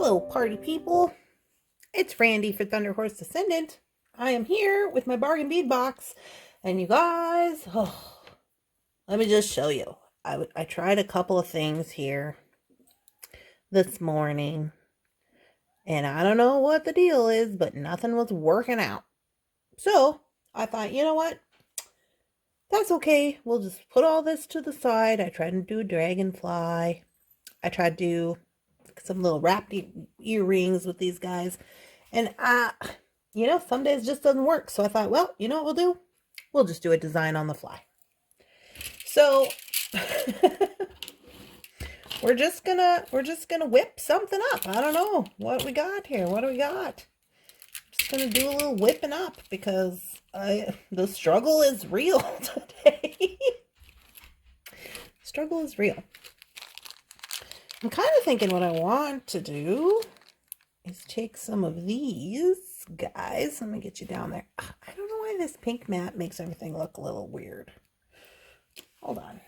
Hello, party people. It's Randee for Thunderhorse Descendant. I am here with my bargain bead box. And you guys, let me just show you. I tried a couple of things here this morning. And I don't know what the deal is, but nothing was working out. So, I thought, you know what? That's okay. We'll just put all this to the side. I tried to do a dragonfly. I tried to do some little wrapped earrings with these guys. And, some days just doesn't work. So I thought, well, you know what we'll do? We'll just do a design on the fly. So, we're just gonna whip something up. I don't know what we got here. What do we got? Just gonna do a little whipping up because the struggle is real today. Struggle is real. I'm kind of thinking what I want to do is take some of these guys. Let me get you down there. I don't know why this pink mat makes everything look a little weird. Hold on.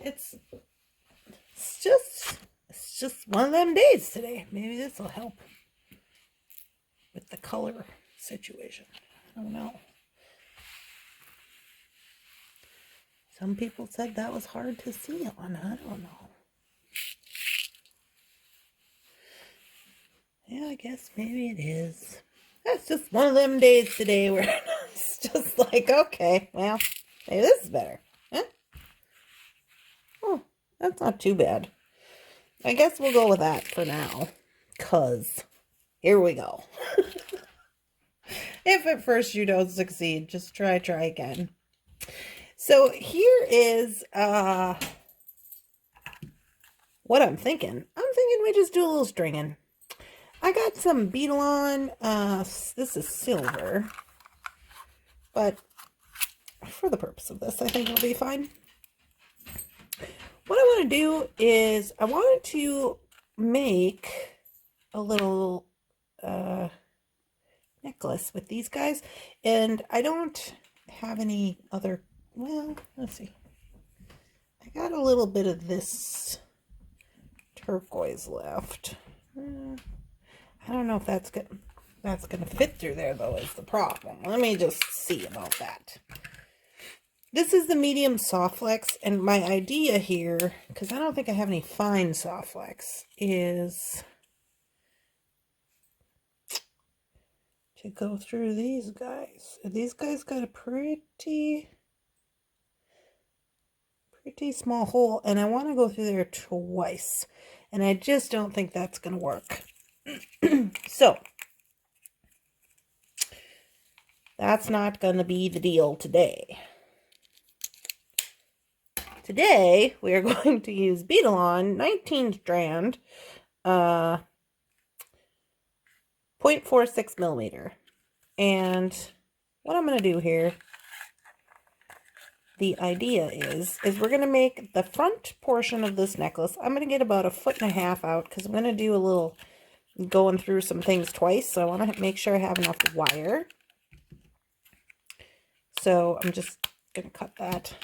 It's just one of them days today. Maybe this will help with the color situation. I don't know. Some people said that was hard to see on. I don't know. Yeah, I guess maybe it is. That's just one of them days today where it's just like, okay, well, maybe this is better. Huh? Oh, that's not too bad. I guess we'll go with that for now. Because here we go. If at first you don't succeed, just try again. So here is what I'm thinking. I'm thinking we just do a little stringing. I got some beadalon. This is silver, but for the purpose of this, I think it'll be fine. What I want to do is I wanted to make a little necklace with these guys, and I don't have any other. Well, let's see. I got a little bit of this turquoise left. I don't know if that's gonna fit through there though, is the problem. Let me just see about that. This is the medium soft flex, and my idea here, because I don't think I have any fine soft flex, is to go through these guys. These guys got a pretty small hole, and I want to go through there twice, and I just don't think that's going to work. So, that's not going to be the deal today. Today, we are going to use beadalon 19 strand, 0.46 millimeter. And what I'm going to do here, the idea is we're going to make the front portion of this necklace. I'm going to get about 1.5 feet out because I'm going to do a little going through some things twice. So I want to make sure I have enough wire. So I'm just going to cut that.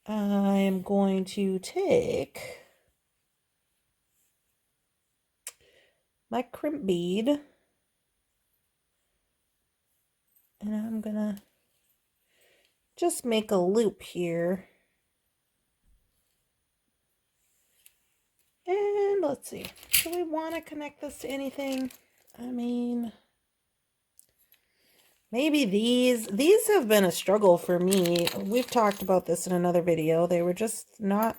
And I'm going to take my crimp bead, and I'm gonna just make a loop here. And let's see, do we want to connect this to anything? I mean, maybe these have been a struggle for me. We've talked about this in another video. They were just not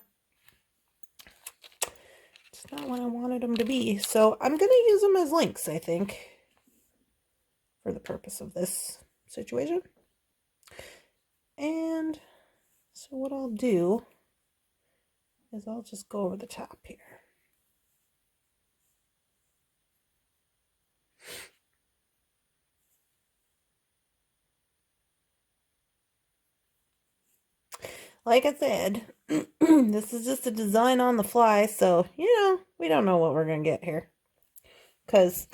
what I wanted them to be. So I'm going to use them as links, I think, for the purpose of this situation. And so what I'll do is I'll just go over the top here. Like I said, this is just a design on the fly, so, we don't know what we're going to get here. Because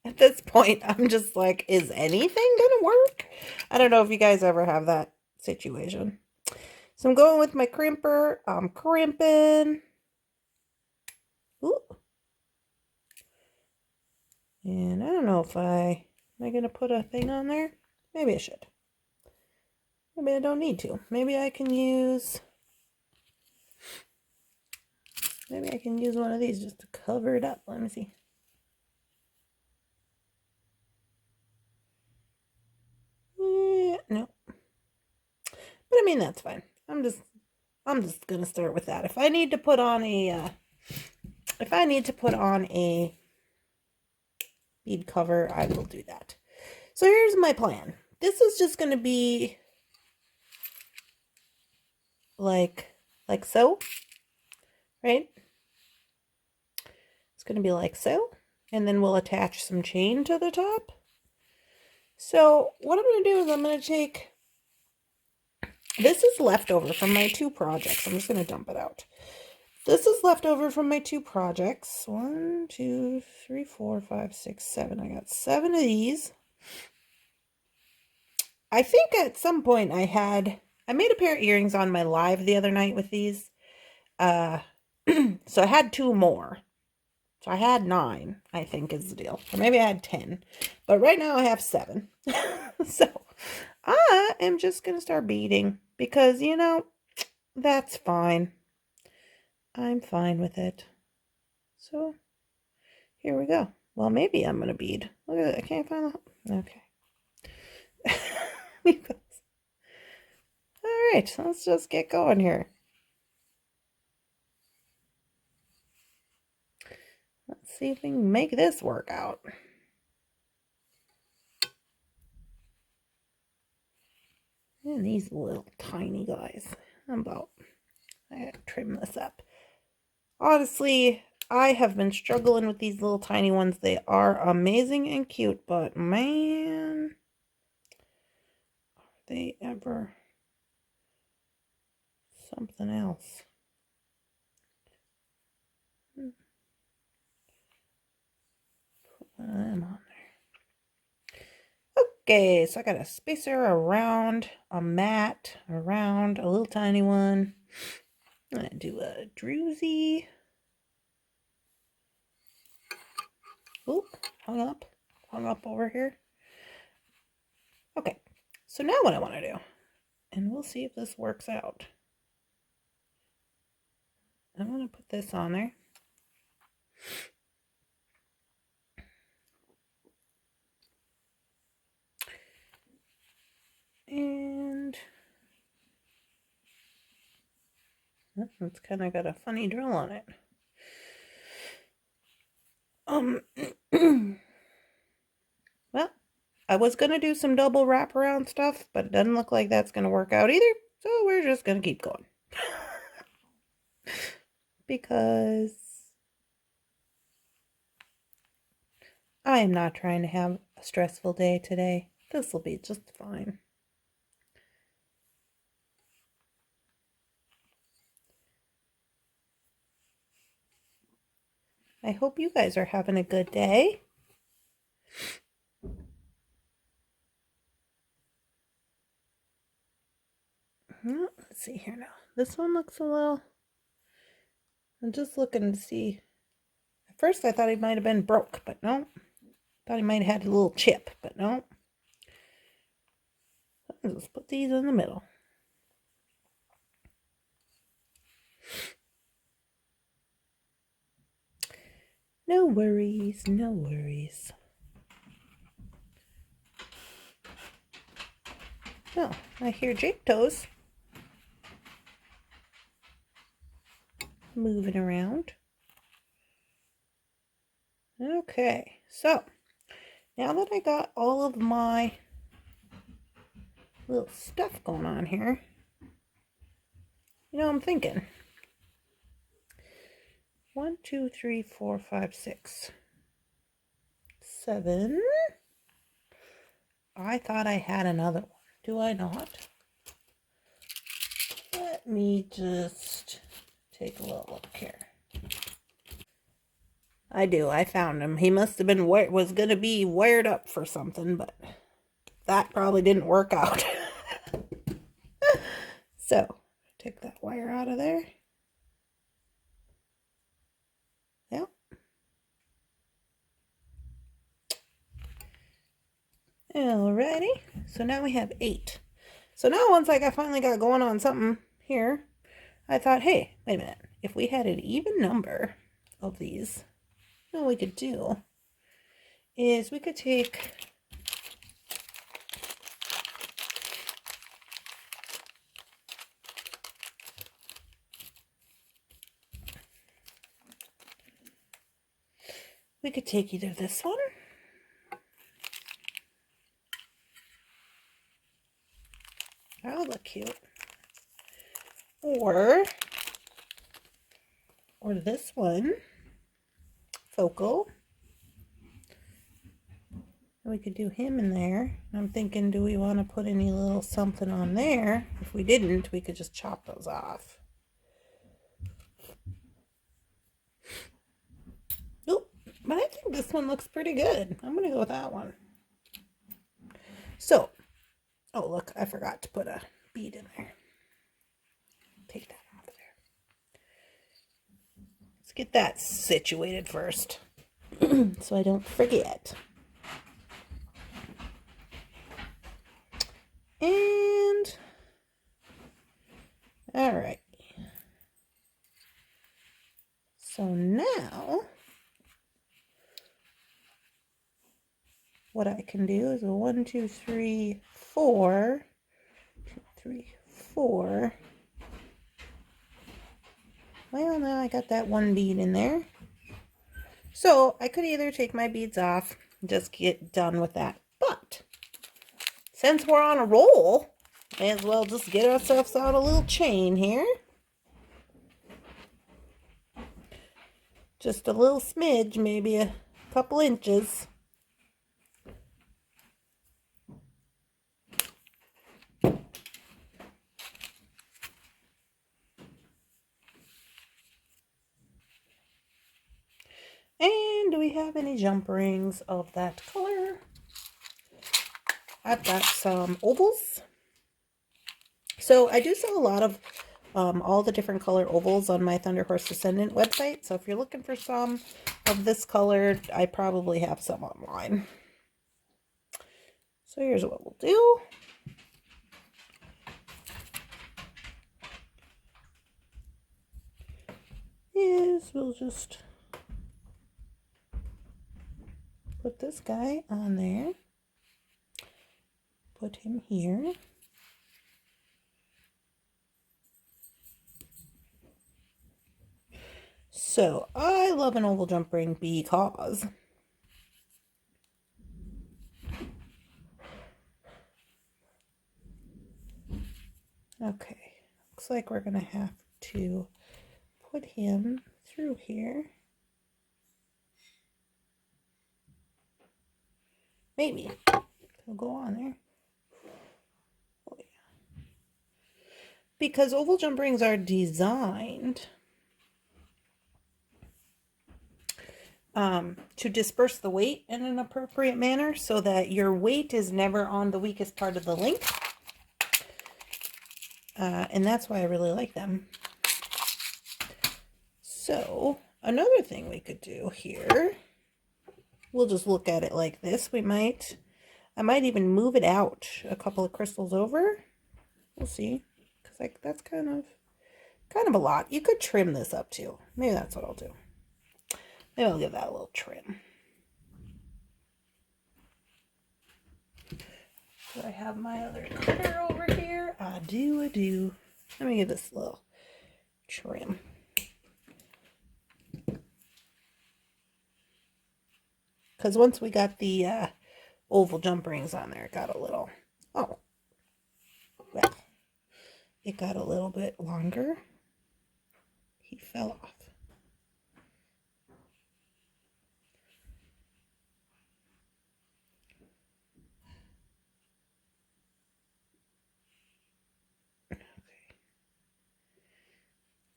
at this point, I'm just like, is anything going to work? I don't know if you guys ever have that situation. So I'm going with my crimper. I'm crimping. Ooh. And I don't know if am I going to put a thing on there? Maybe I should. Maybe I don't need to. Maybe I can use one of these just to cover it up. Let me see. Yeah, no. But I mean, that's fine. I'm just going to start with that. If I need to put on a bead cover, I will do that. So here's my plan. This is just going to be like so, right? It's going to be like so, and then we'll attach some chain to the top. So what I'm going to do is I'm going to take, this is leftover from my 2 projects. I'm just going to dump it out. This is leftover from my 2 projects. 1, 2, 3, 4, 5, 6, 7. I got 7 of these. I think at some point I made a pair of earrings on my live the other night with these. So I had 2 more. So I had 9, I think is the deal. Or maybe I had 10. But right now I have 7. So I am just going to start beading. Because, you know, that's fine. I'm fine with it. So here we go. Well, maybe I'm going to bead. Look at it. I can't find the... Okay. Alright, so let's just get going here. Let's see if we can make this work out. And these little tiny guys. I gotta trim this up. Honestly, I have been struggling with these little tiny ones. They are amazing and cute, but man, are they ever something else. Put one of them on there. Okay, so I got a spacer around, a mat around, a little tiny one. I'm gonna do a druzy. Oop, hung up over here. Okay, so now what I want to do, and we'll see if this works out. I'm going to put this on there. And it's kind of got a funny drill on it. Well, I was going to do some double wraparound stuff, but it doesn't look like that's going to work out either. So we're just going to keep going. Because I am not trying to have a stressful day today. This will be just fine. I hope you guys are having a good day. Let's see here now. This one looks a little... I'm just looking to see. At first I thought he might have been broke, but no. Thought he might have had a little chip, but no. Let's just put these in the middle. No worries, no worries. Oh, I hear Jake toes moving around. Okay, so now that I got all of my little stuff going on here, you know, I'm thinking 1, 2, 3, 4, 5, 6, 7. I thought I had another one. Do I not? Let me just take a little look here. I do. I found him. He must have been was going to be wired up for something, but that probably didn't work out. So, Take that wire out of there. Yep. Alrighty. So now we have 8. So now once I finally got going on something here, I thought, hey, wait a minute. If we had an even number of these, what we could do is we could take either this one that'll look cute, or this one, focal. We could do him in there. I'm thinking, do we want to put any little something on there? If we didn't, we could just chop those off. Oh, but I think this one looks pretty good. I'm going to go with that one. So, oh look, I forgot to put a bead in there. Take that off there. Let's get that situated first so I don't forget. And all right. So now what I can do is a 1, 2, 3, 4. 2, 3, 4. Well, now I got that one bead in there. So I could either take my beads off and just get done with that. But since we're on a roll, may as well just get ourselves out a little chain here. Just a little smidge, maybe a couple inches. And do we have any jump rings of that color? I've got some ovals. So I do sell a lot of all the different color ovals on my Thunderhorse Descendant website. So if you're looking for some of this color, I probably have some online. So here's what we'll do. Is we'll just put this guy on there. Put him here. So I love an oval jump ring because okay, looks like we're gonna have to put him through here. Maybe he'll go on there. Oh, yeah. Because oval jump rings are designed to disperse the weight in an appropriate manner so that your weight is never on the weakest part of the link. And that's why I really like them. So another thing we could do here, we'll just look at it like this. I might even move it out a couple of crystals over. We'll see, because like that's kind of a lot. You could trim this up too. Maybe that's what I'll do. Maybe I'll give that a little trim. Do I have my other cutter over here? I do. Let me give this a little trim. Because once we got the oval jump rings on there, it got a little, well, it got a little bit longer. He fell off. Okay.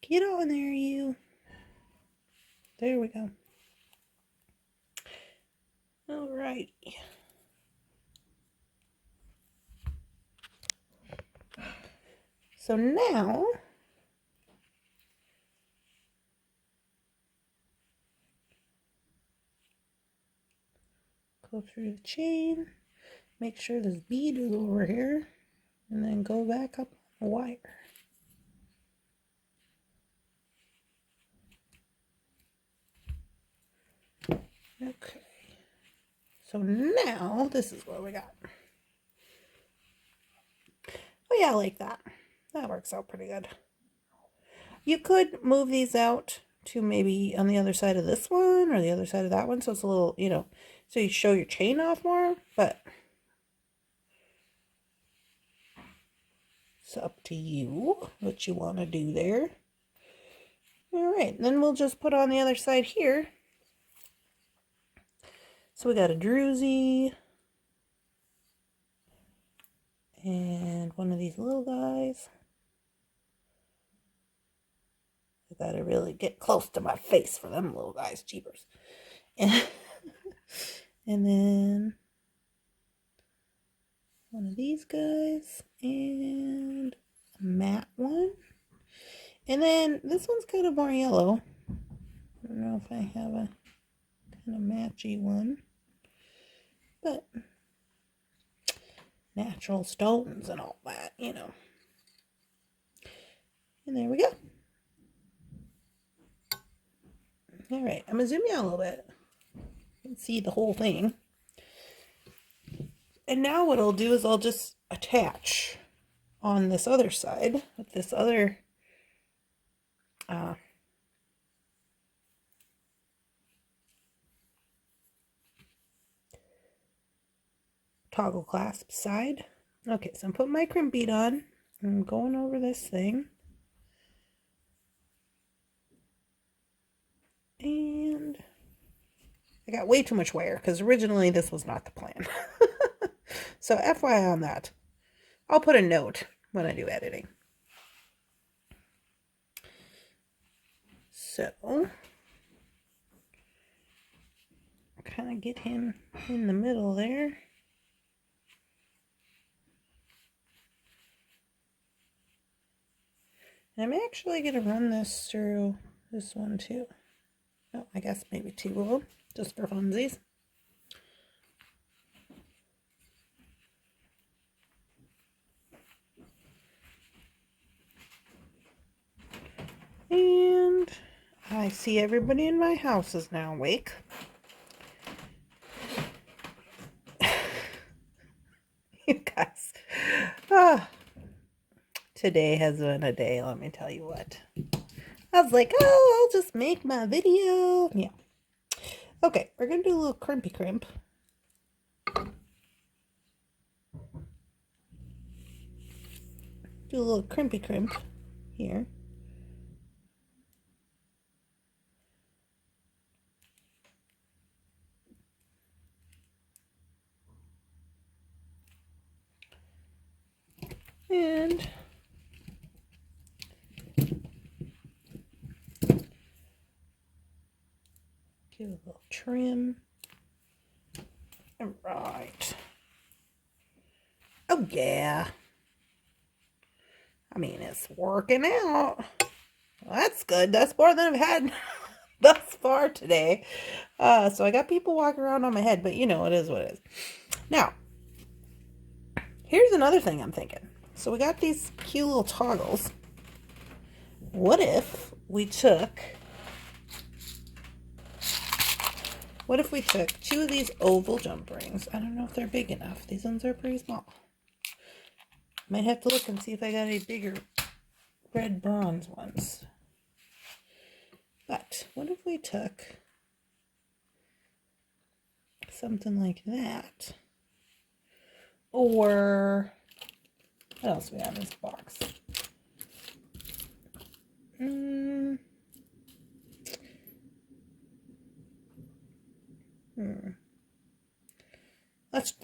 Get on there, you. There we go. All right. So now Go through the chain, make sure this bead is over here, and then go back up the wire. Okay, so now this is what we got. Oh yeah, I like that. That works out pretty good. You could move these out to maybe on the other side of this one or the other side of that one, so it's a little, you know, so you show your chain off more, but it's up to you what you want to do there. All right, then we'll just put on the other side here. So we got a druzy and one of these little guys. I gotta really get close to my face for them little guys, jeepers. And, and then one of these guys and a matte one. And then this one's kind of more yellow. I don't know if I have a kind of matchy one, but natural stones and all that, you know. And there we go. All right, I'm gonna zoom you out a little bit. You can see the whole thing. And now what I'll do is I'll just attach on this other side with this other toggle clasp side. Okay, so I'm putting my crimp bead on. I'm going over this thing. And I got way too much wire because originally this was not the plan. So FYI on that. I'll put a note when I do editing. So kind of get him in the middle there. And I'm actually going to run this through this one too. Oh, I guess maybe two of them, just for funsies. And I see everybody in my house is now awake. You guys, today has been a day, let me tell you what. I was like, oh, I'll just make my video. Yeah. Okay, we're going to do a little crimpy crimp. Do a little crimpy crimp here. And give a little trim. All right. Oh, yeah. I mean, it's working out. Well, that's good. That's more than I've had thus far today. So I got people walking around on my head, but you know, it is what it is. Now, here's another thing I'm thinking. So we got these cute little toggles. What if we took two of these oval jump rings? I don't know if they're big enough. These ones are pretty small. Might have to look and see if I got any bigger red bronze ones. But what if we took something like that? Or what else we have in this box?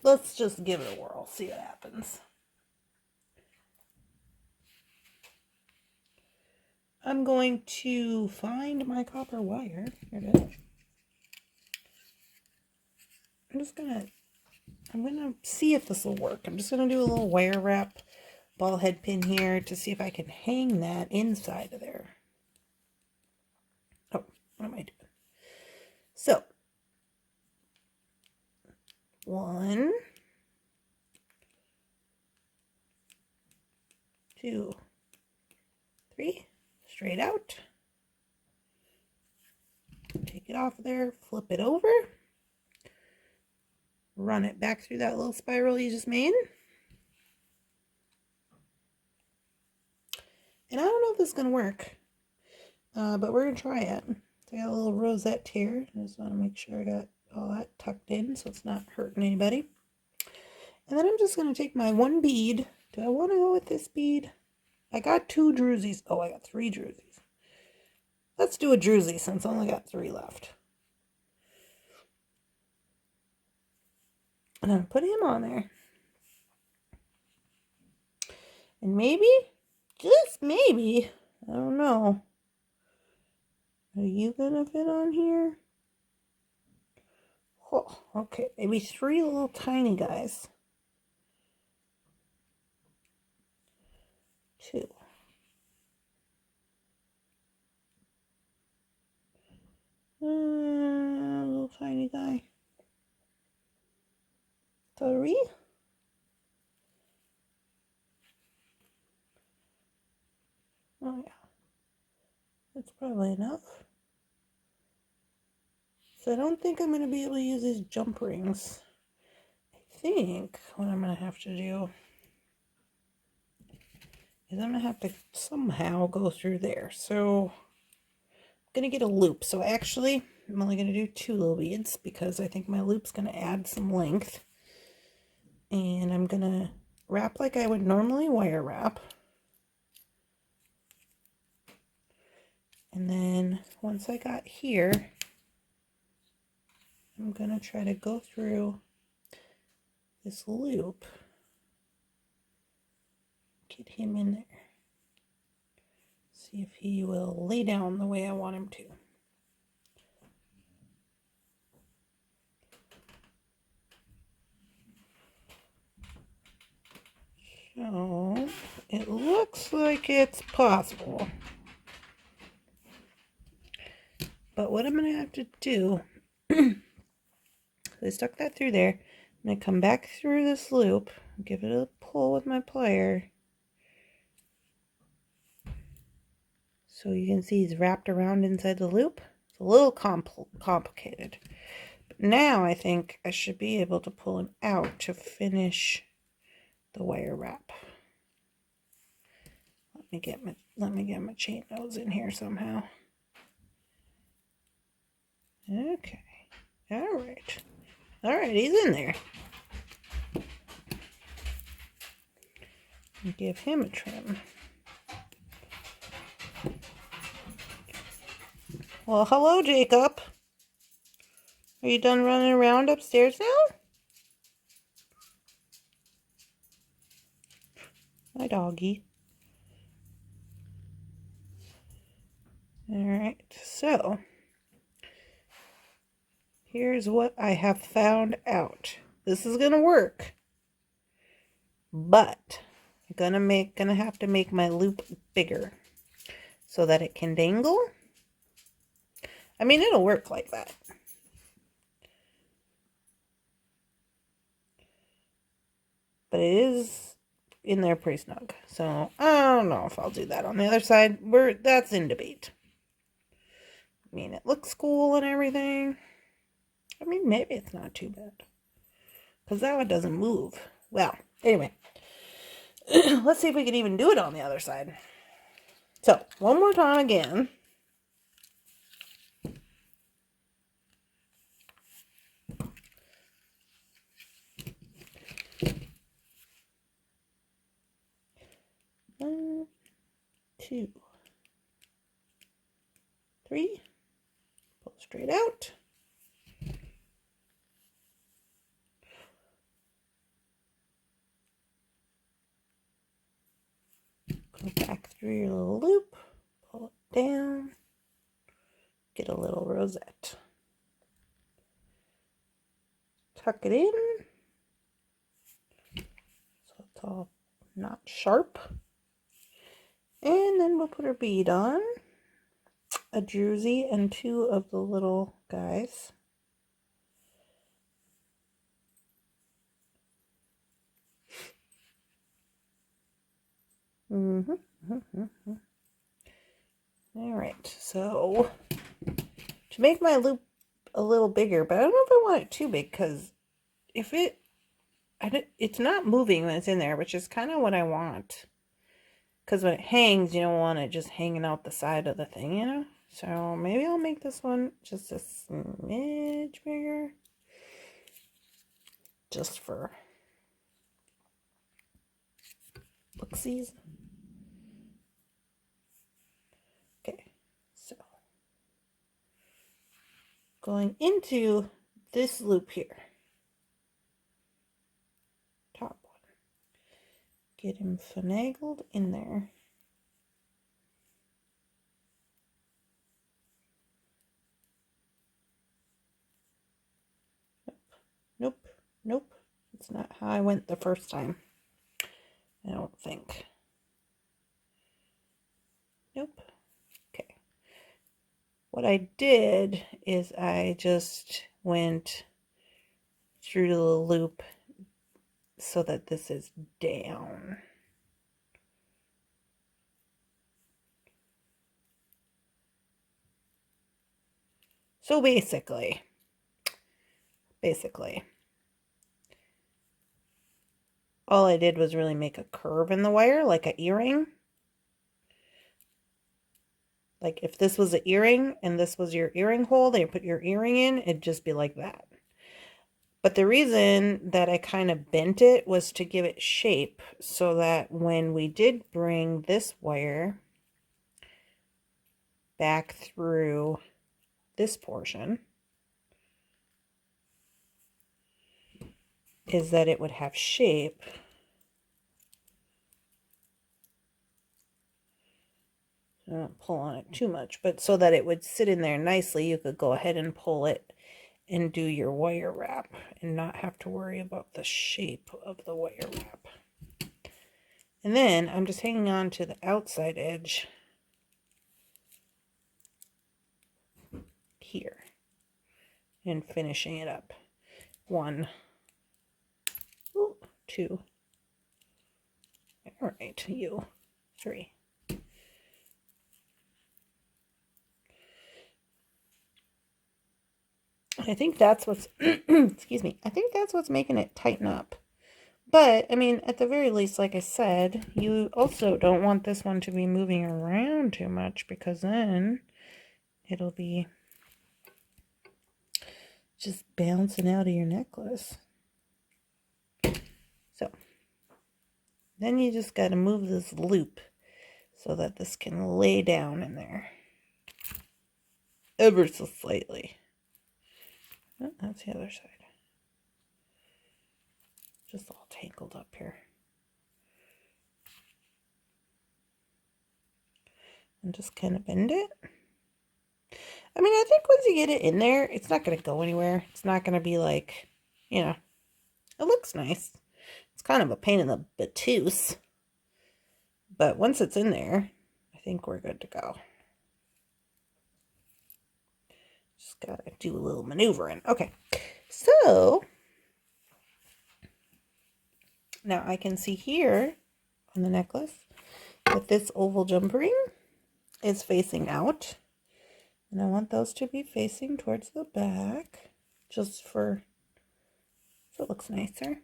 Let's just give it a whirl, see what happens. I'm going to find my copper wire. Here it is. I'm gonna see if this will work. I'm just gonna do a little wire wrap ball head pin here to see if I can hang that inside of there. Oh, what am I doing? So 1, 2, 3, straight out. Take it off of there, flip it over, run it back through that little spiral you just made. And I don't know if this is going to work, but we're going to try it. So I got a little rosette here. I just want to make sure I got all that tucked in so it's not hurting anybody. And then I'm just going to take my one bead. Do I want to go with this bead? I got 2 drusies. Oh, I got 3 drusies. Let's do a drusie since I only got 3 left. And I'm put him on there. And maybe, just maybe, I don't know. Are you gonna fit on here? Oh, okay, maybe 3 little tiny guys. 2. Little tiny guy. 3. Oh yeah, that's probably enough. So I don't think I'm going to be able to use these jump rings. I think what I'm going to have to do is I'm going to have to somehow go through there. So I'm going to get a loop. So actually, I'm only going to do 2 little beads because I think my loop's going to add some length. And I'm going to wrap like I would normally wire wrap. And then once I got here, I'm going to try to go through this loop. Get him in there. See if he will lay down the way I want him to. So it looks like it's possible. But what I'm going to have to do, I stuck that through there. I'm going to come back through this loop, give it a pull with my plier. So you can see he's wrapped around inside the loop. It's a little complicated. But now I think I should be able to pull him out to finish the wire wrap. Let me get my chain nose in here somehow. Okay. All right, he's in there. Give him a trim. Well, hello, Jacob. Are you done running around upstairs now? My doggy. All right, so here's what I have found out. This is gonna work, but I'm gonna have to make my loop bigger so that it can dangle. I mean, it'll work like that. But it is in there pretty snug. So I don't know if I'll do that on the other side. That's in debate. I mean, it looks cool and everything. I mean, maybe it's not too bad. Because that one doesn't move. Well, anyway. Let's see if we can even do it on the other side. So, one more time again. One, 2, 3. Pull straight out. Go back through your little loop. Pull it down. Get a little rosette. Tuck it in. So it's all not sharp. And then we'll put our bead on. A drusie and 2 of the little guys. All right, so to make my loop a little bigger, but I don't know if I want it too big, because if it's not moving when it's in there, which is kind of what I want. Because when it hangs, you don't want it just hanging out the side of the thing, you know? So maybe I'll make this one just a smidge bigger. Just for looksies. Okay, so going into this loop here. Top one. Get him finagled in there. Nope, nope. That's not how I went the first time. I don't think. Nope. Okay. What I did is I just went through the loop so that this is down. So basically, all I did was really make a curve in the wire, like an earring. Like if this was an earring and this was your earring hole, then you put your earring in, it'd just be like that. But the reason that I kind of bent it was to give it shape so that when we did bring this wire back through this portion, is that it would have shape. I don't pull on it too much, but so that it would sit in there nicely, you could go ahead and pull it and do your wire wrap and not have to worry about the shape of the wire wrap. And then I'm just hanging on to the outside edge here and finishing it up. 1, 2, all right, 3. I think that's what's, excuse me, I think that's what's making it tighten up. But, I mean, at the very least, like I said, you also don't want this one to be moving around too much, because then it'll be just bouncing out of your necklace. So, then you just got to move this loop so that this can lay down in there. Ever so slightly. Oh, that's the other side. Just all tangled up here. And just kind of bend it. I mean, I think once you get it in there, it's not going to go anywhere. It's not going to be like, you know, it looks nice. It's kind of a pain in the batoose. But once it's in there, I think we're good to go. Just got to do a little maneuvering. Okay, so now I can see here on the necklace that this oval jump ring is facing out. And I want those to be facing towards the back, just for, so it looks nicer.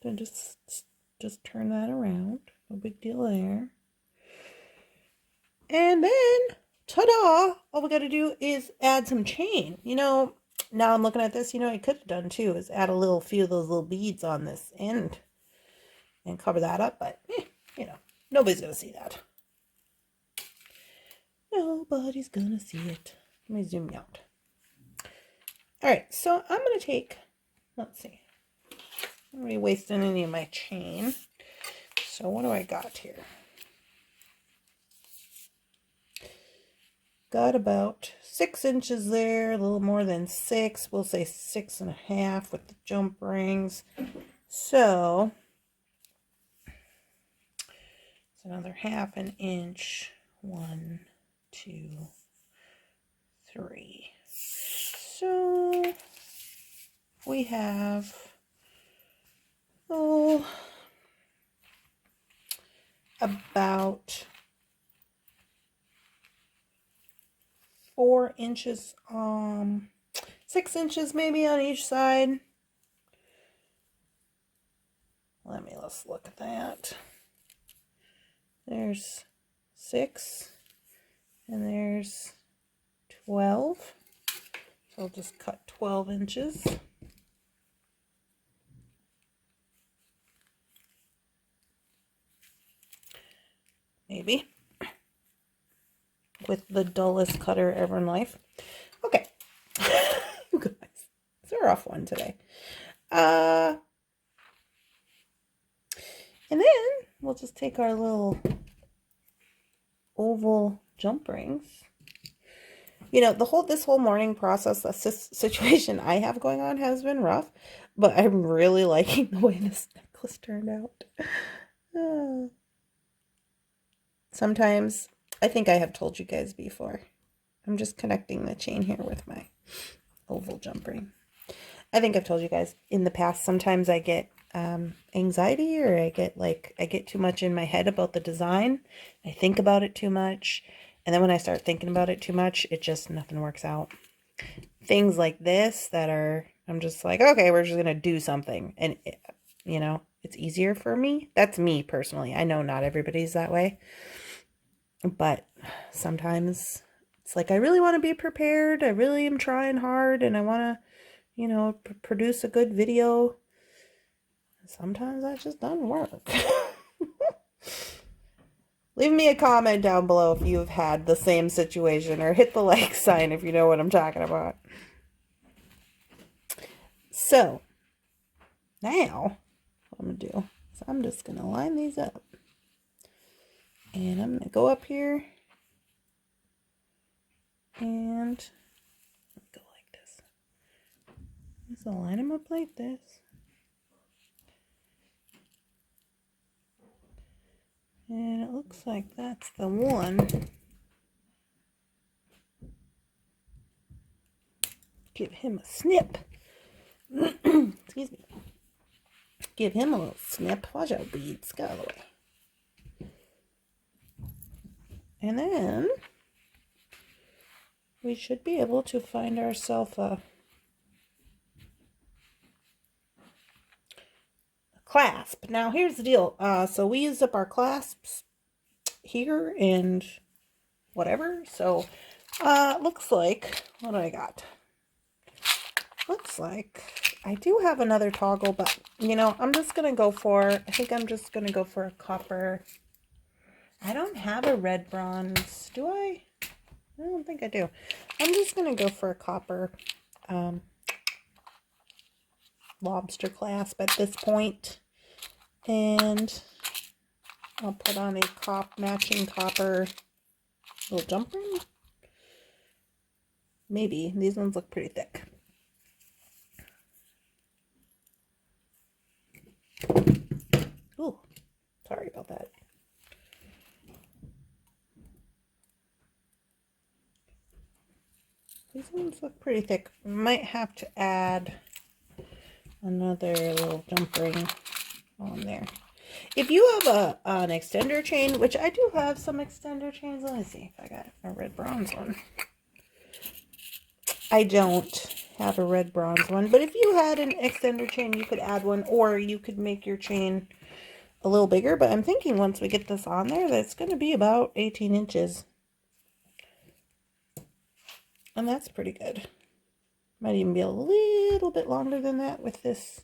So just turn that around. No big deal there. And then, ta-da! All we got to do is add some chain. You know, now I'm looking at this, you know, I could have done too, is add a few of those little beads on this end and cover that up, but, you know, nobody's going to see that. Nobody's gonna see it. Let me zoom out. Alright, so I'm gonna take, let's see. I'm not really wasting any of my chain. So what do I got here? Got about 6 inches there, a little more than 6. We'll say 6.5 with the jump rings. So it's another 1/2 inch. 1, 2, 3. So we have about 4 inches, 6 inches maybe on each side. Let's look at that. There's 6 and there's 12. So I'll just cut 12 inches. Maybe. With the dullest cutter ever in life. Okay. You guys, it's a rough one today. And then we'll just take our little oval jump rings. You know, this whole morning process, this situation I have going on has been rough, but I'm really liking the way this necklace turned out. Sometimes, I think I have told you guys before, I'm just connecting the chain here with my oval jump ring. I think I've told you guys in the past, sometimes I get anxiety, or I get too much in my head about the design. I think about it too much. And then when I start thinking about it too much, nothing works out. Things like this I'm just like, okay, we're just going to do something. And, it's easier for me. That's me personally. I know not everybody's that way. But sometimes it's like, I really want to be prepared. I really am trying hard and I want to, produce a good video. Sometimes that just doesn't work. Leave me a comment down below if you've had the same situation, or hit the like sign if you know what I'm talking about. So, now, what I'm going to do is I'm just going to line these up. And I'm going to go up here and go like this. Just line them up like this. And it looks like that's the one. Give him a snip. Excuse me. Give him a little snip. Watch out, beads. Get out of the way. And then we should be able to find ourselves a clasp. Now here's the deal. So we used up our clasps here and whatever. So looks like, what do I got? Looks like I do have another toggle, but I'm just gonna go for, I think I'm just gonna go for a copper. I don't have a red bronze, do I? I don't think I do. I'm just gonna go for a copper lobster clasp at this point. And I'll put on a matching copper little jump ring. Maybe. These ones look pretty thick. Ooh, sorry about that. These ones look pretty thick. Might have to add another little jump ring on there. If you have an extender chain, which I do have some extender chains. Let me see if I got a red bronze one. I don't have a red bronze one, but if you had an extender chain, you could add one, or you could make your chain a little bigger. But I'm thinking once we get this on there, that's going to be about 18 inches. And that's pretty good. Might even be a little bit longer than that with this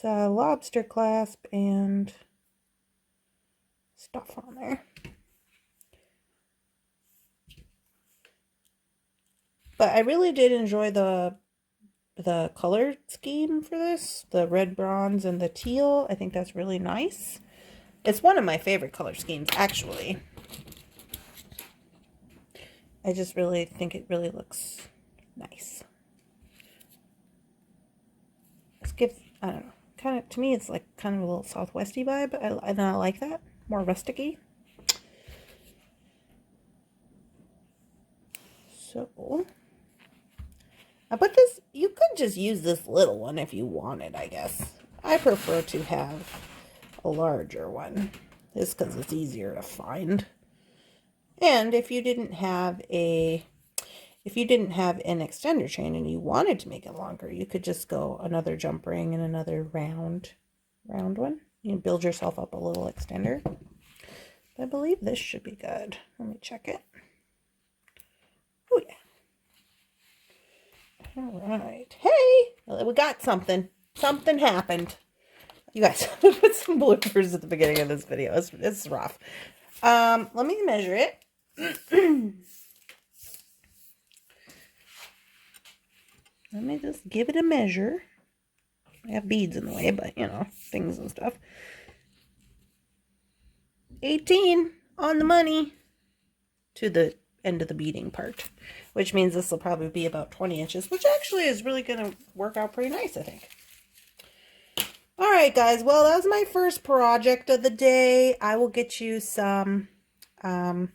lobster clasp and stuff on there. But I really did enjoy the color scheme for this, the red bronze and the teal. I think that's really nice. It's one of my favorite color schemes, actually. I just really think it really looks nice. This gives, I don't know, kind of, to me it's like kind of a little southwesty vibe. I like that, more rustic-y. So But this, you could just use this little one if you wanted, I guess. I prefer to have a larger one, just because it's easier to find. And if you didn't have an extender chain and you wanted to make it longer, you could just go another jump ring and another round one. You can build yourself up a little extender. I believe this should be good. Let me check it. Oh yeah. All right. Hey, we got something. Something happened. You guys, I put some bloopers at the beginning of this video. It's rough. Let me measure it. Let me just give it a measure. I have beads in the way, but you know, things and stuff. 18 on the money to the end of the beading part, which means this will probably be about 20 inches, which actually is really going to work out pretty nice, I think. All right, guys. Well, that was my first project of the day. I will get you some, I'll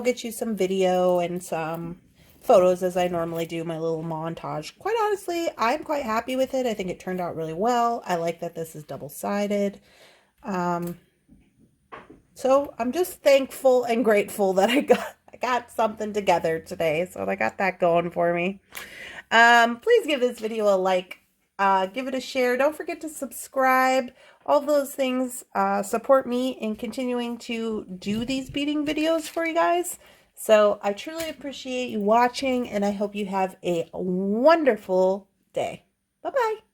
get you some video and some photos as I normally do, my little montage. Quite honestly, I'm quite happy with it. I think it turned out really well. I like that this is double-sided. So I'm just thankful and grateful that I got something together today. So I got that going for me. Please give this video a like. Give it a share. Don't forget to subscribe. All those things support me in continuing to do these beading videos for you guys. So I truly appreciate you watching, and I hope you have a wonderful day. Bye-bye.